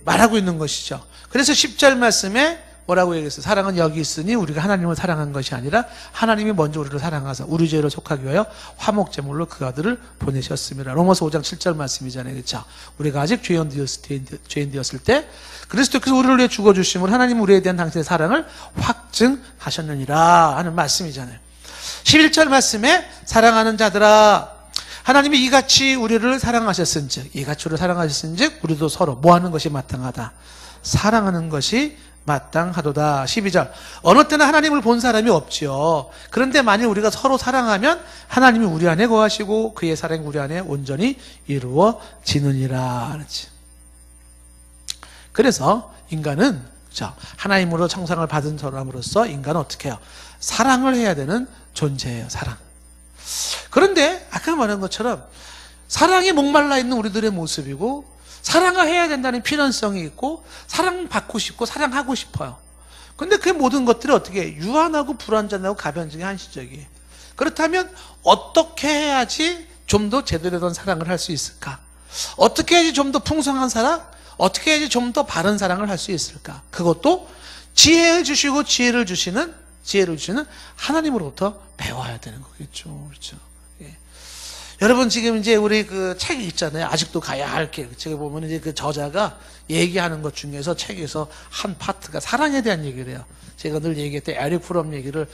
말하고 있는 것이죠. 그래서 10절 말씀에 뭐라고 얘기했어요? 사랑은 여기 있으니 우리가 하나님을 사랑한 것이 아니라 하나님이 먼저 우리를 사랑하사 우리 죄를 속하기 위하여 화목제물로 그 아들을 보내셨습니다. 로마서 5장 7절 말씀이잖아요. 그렇죠? 우리가 아직 죄인 되었을 때 그리스도께서 우리를 위해 죽어주심으로 하나님 우리에 대한 당신의 사랑을 확증하셨느니라 하는 말씀이잖아요. 11절 말씀에 사랑하는 자들아, 하나님이 이같이 우리를 사랑하셨은즉, 이같이 우리를 사랑하셨은즉 우리도 서로 뭐하는 것이 마땅하다? 사랑하는 것이 마땅하도다. 12절 어느 때나 하나님을 본 사람이 없지요. 그런데 만일 우리가 서로 사랑하면 하나님이 우리 안에 거하시고 그의 사랑이 우리 안에 온전히 이루어지느니라. 그래서 인간은 하나님으로 청상을 받은 사람으로서 인간은 어떻게 해요? 사랑을 해야 되는 존재예요. 사랑. 그런데 아까 말한 것처럼 사랑에 목말라 있는 우리들의 모습이고, 사랑을 해야 된다는 필연성이 있고, 사랑받고 싶고 사랑하고 싶어요. 그런데 그 모든 것들이 어떻게 유한하고 불완전하고 가변적이 한시적이에요. 그렇다면 어떻게 해야지 좀 더 제대로 된 사랑을 할 수 있을까? 어떻게 해야지 좀 더 풍성한 사랑? 어떻게 해야지 좀 더 바른 사랑을 할 수 있을까? 그것도 지혜를 주시고 지혜를 주시는 하나님으로부터 배워야 되는 거겠죠. 그렇죠? 예. 여러분 지금 이제 우리 그 책이 있잖아요. 아직도 가야 할 길. 제가 보면 이제 그 저자가 얘기하는 것 중에서 책에서 한 파트가 사랑에 대한 얘기를 해요. 제가 늘 얘기했던 에릭 프롬 얘기를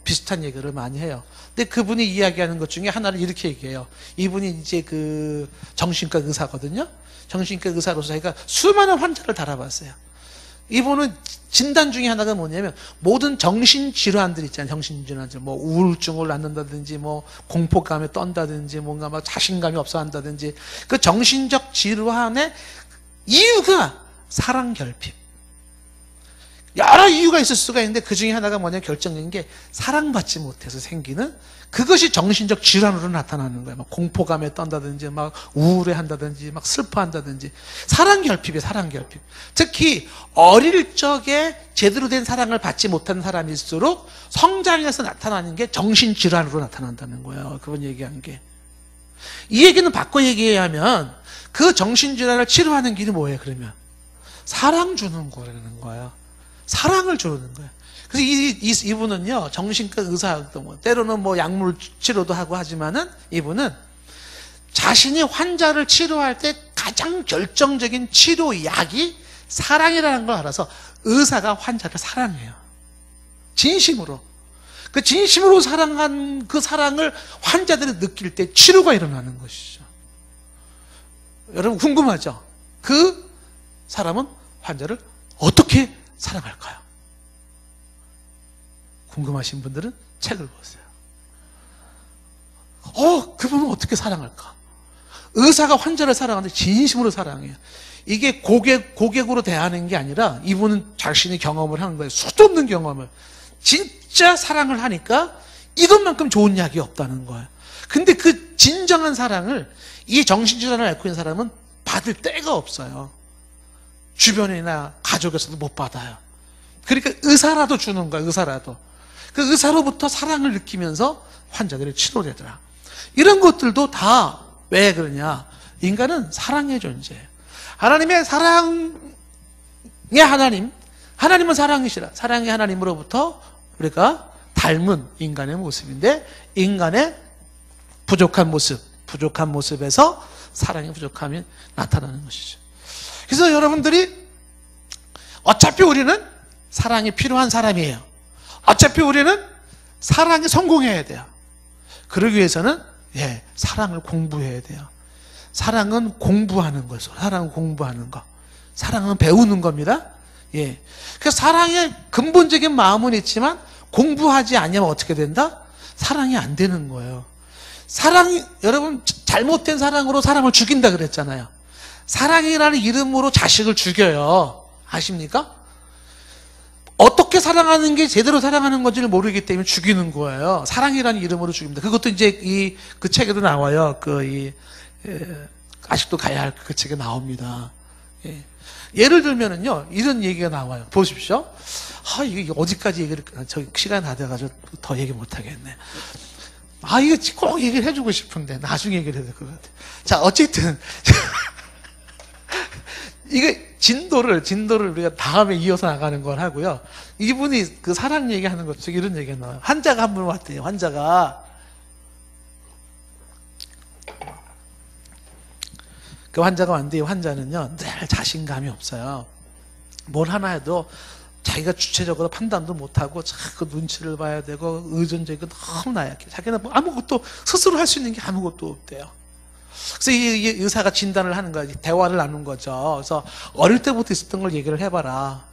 비슷한 얘기를 많이 해요. 근데 그분이 이야기하는 것 중에 하나를 이렇게 얘기해요. 이분이 이제 그 정신과 의사거든요. 정신과 의사로서 자기가 수많은 환자를 달아봤어요. 이분은 진단 중에 하나가 뭐냐면 모든 정신질환들 있잖아요. 정신질환들. 뭐 우울증을 낳는다든지 뭐 공포감에 떤다든지 뭔가 막 자신감이 없어 한다든지 그 정신적 질환의 이유가 사랑 결핍. 여러 이유가 있을 수가 있는데 그 중에 하나가 뭐냐면 결정적인 게 사랑받지 못해서 생기는 그것이 정신적 질환으로 나타나는 거예요. 막 공포감에 떤다든지, 막 우울해 한다든지, 막 슬퍼한다든지. 사랑 결핍이에요, 사랑 결핍. 특히 어릴 적에 제대로 된 사랑을 받지 못한 사람일수록 성장해서 나타나는 게 정신질환으로 나타난다는 거예요. 그분 얘기한 게. 이 얘기는 바꿔 얘기하면 그 정신질환을 치료하는 길이 뭐예요, 그러면? 사랑 주는 거라는 거예요. 사랑을 주는 거예요. 그래서 이분은요, 정신과 의사도 뭐, 때로는 뭐 약물 치료도 하고 하지만은 이분은 자신이 환자를 치료할 때 가장 결정적인 치료약이 사랑이라는 걸 알아서 의사가 환자를 사랑해요. 진심으로. 그 진심으로 사랑한 그 사랑을 환자들이 느낄 때 치료가 일어나는 것이죠. 여러분 궁금하죠? 그 사람은 환자를 어떻게 사랑할까요? 궁금하신 분들은 책을 보세요. 그분은 어떻게 사랑할까? 의사가 환자를 사랑하는데 진심으로 사랑해요. 이게 고객으로 대하는 게 아니라 이분은 자신이 경험을 하는 거예요. 수도 없는 경험을. 진짜 사랑을 하니까 이것만큼 좋은 약이 없다는 거예요. 근데 그 진정한 사랑을 이 정신질환을 앓고 있는 사람은 받을 데가 없어요. 주변이나 가족에서도 못 받아요. 그러니까 의사라도 주는 거야, 의사라도. 그 의사로부터 사랑을 느끼면서 환자들이 치료되더라. 이런 것들도 다 왜 그러냐? 인간은 사랑의 존재예요. 하나님의 사랑을 하나님, 하나님은 사랑이시라. 사랑의 하나님으로부터 우리가 닮은 인간의 모습인데, 인간의 부족한 모습에서 사랑의 부족함이 나타나는 것이죠. 그래서 여러분들이 어차피 우리는 사랑이 필요한 사람이에요. 어차피 우리는 사랑에 성공해야 돼요. 그러기 위해서는 사랑을 공부해야 돼요. 사랑은 공부하는 거죠. 사랑은 공부하는 거. 사랑은 배우는 겁니다. 그래서 사랑의 근본적인 마음은 있지만 공부하지 않으면 어떻게 된다? 사랑이 안 되는 거예요. 사랑이, 여러분, 잘못된 사랑으로 사람을 죽인다 그랬잖아요. 사랑이라는 이름으로 자식을 죽여요. 아십니까? 어떻게 사랑하는 게 제대로 사랑하는 건지를 모르기 때문에 죽이는 거예요. 사랑이라는 이름으로 죽입니다. 그것도 이제 그 책에도 나와요. 아직도 가야 할 그 책에 나옵니다. 예를 들면은요, 이런 얘기가 나와요. 보십시오. 이게 어디까지 얘기를, 시간 다 돼가지고 더 얘기 못 하겠네. 이거 꼭 얘기를 해주고 싶은데, 나중에 얘기를 해야 될 것 같아. 자, 어쨌든. 이게 진도를 우리가 다음에 이어서 나가는 걸 하고요. 이분이 그 사랑 얘기하는 것 중에 이런 얘기가 나와요. 환자가 한 분 왔대요. 환자가. 그 환자가 왔는데, 이 환자는요, 늘 자신감이 없어요. 뭘 하나 해도 자기가 주체적으로 판단도 못하고 자꾸 눈치를 봐야 되고 의존적이고 너무 나약해. 자기는 아무것도 스스로 할 수 있는 게 아무것도 없대요. 그래서 이 의사가 진단을 하는 거야. 대화를 나눈 거죠. 그래서 어릴 때부터 있었던 걸 얘기를 해봐라.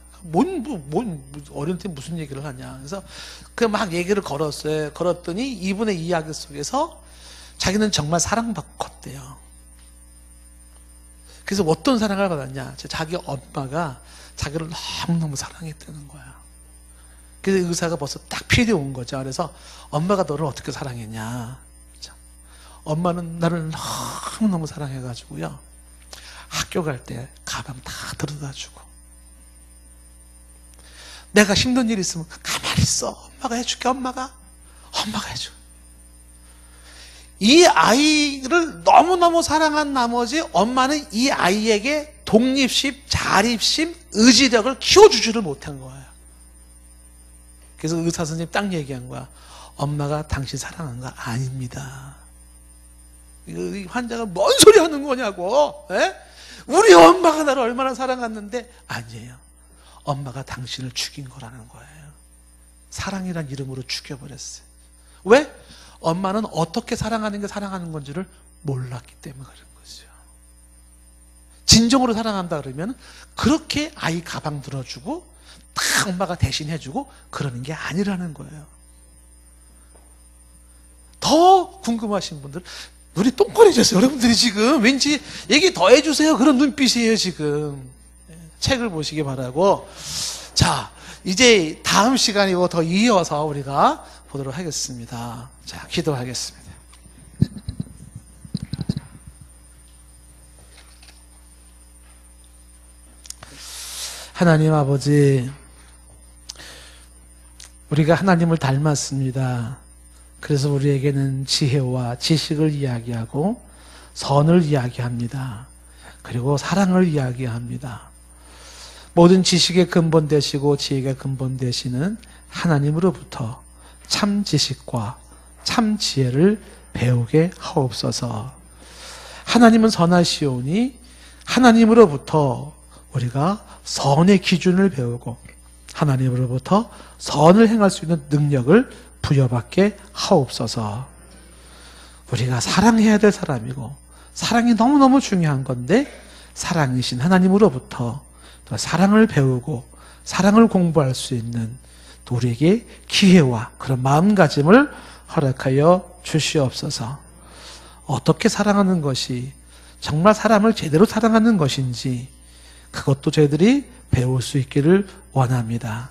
어릴 때 무슨 얘기를 하냐. 그래서 막 얘기를 걸었어요. 걸었더니 이분의 이야기 속에서 자기는 정말 사랑받고 컸대요. 그래서 어떤 사랑을 받았냐. 자기 엄마가 자기를 너무너무 사랑했다는 거야. 그래서 의사가 벌써 딱 필요해 온 거죠. 그래서 엄마가 너를 어떻게 사랑했냐. 엄마는 나를 너무너무 사랑해가지고요. 학교 갈 때 가방 다 들어다 주고. 내가 힘든 일 있으면 가만히 있어. 엄마가 해줄게, 엄마가 해줘. 이 아이를 너무너무 사랑한 나머지 엄마는 이 아이에게 독립심, 자립심, 의지력을 키워주지를 못한 거예요. 그래서 의사 선생님이 딱 얘기한 거야. 엄마가 당신 사랑한 거 아닙니다. 이 환자가 뭔 소리 하는 거냐고. 우리 엄마가 나를 얼마나 사랑했는데. 아니에요. 엄마가 당신을 죽인 거라는 거예요. 사랑이란 이름으로 죽여버렸어요. 왜? 엄마는 어떻게 사랑하는 게 사랑하는 건지를 몰랐기 때문에 그런 거죠. 진정으로 사랑한다 그러면 그렇게 아이 가방 들어주고 딱 엄마가 대신 해주고 그러는 게 아니라는 거예요. 더 궁금하신 분들 눈이 동그래졌어요. 여러분들이 지금 왠지 얘기 더 해주세요. 그런 눈빛이에요 지금. 책을 보시기 바라고. 자, 이제 다음 시간이고 더 이어서 우리가 보도록 하겠습니다. 자, 기도하겠습니다. 하나님 아버지, 우리가 하나님을 닮았습니다. 그래서 우리에게는 지혜와 지식을 이야기하고 선을 이야기합니다. 그리고 사랑을 이야기합니다. 모든 지식의 근본 되시고 지혜의 근본 되시는 하나님으로부터 참 지식과 참 지혜를 배우게 하옵소서. 하나님은 선하시오니 하나님으로부터 우리가 선의 기준을 배우고 하나님으로부터 선을 행할 수 있는 능력을 부여받게 하옵소서. 우리가 사랑해야 될 사람이고 사랑이 너무너무 중요한 건데 사랑이신 하나님으로부터 또 사랑을 배우고 사랑을 공부할 수 있는 또 우리에게 기회와 그런 마음가짐을 허락하여 주시옵소서. 어떻게 사랑하는 것이 정말 사람을 제대로 사랑하는 것인지 그것도 저희들이 배울 수 있기를 원합니다.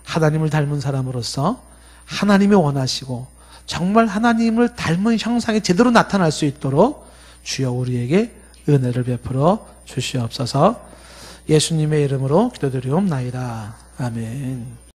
하나님을 닮은 사람으로서 하나님이 원하시고 정말 하나님을 닮은 형상이 제대로 나타날 수 있도록 주여 우리에게 은혜를 베풀어 주시옵소서. 예수님의 이름으로 기도드리옵나이다. 아멘.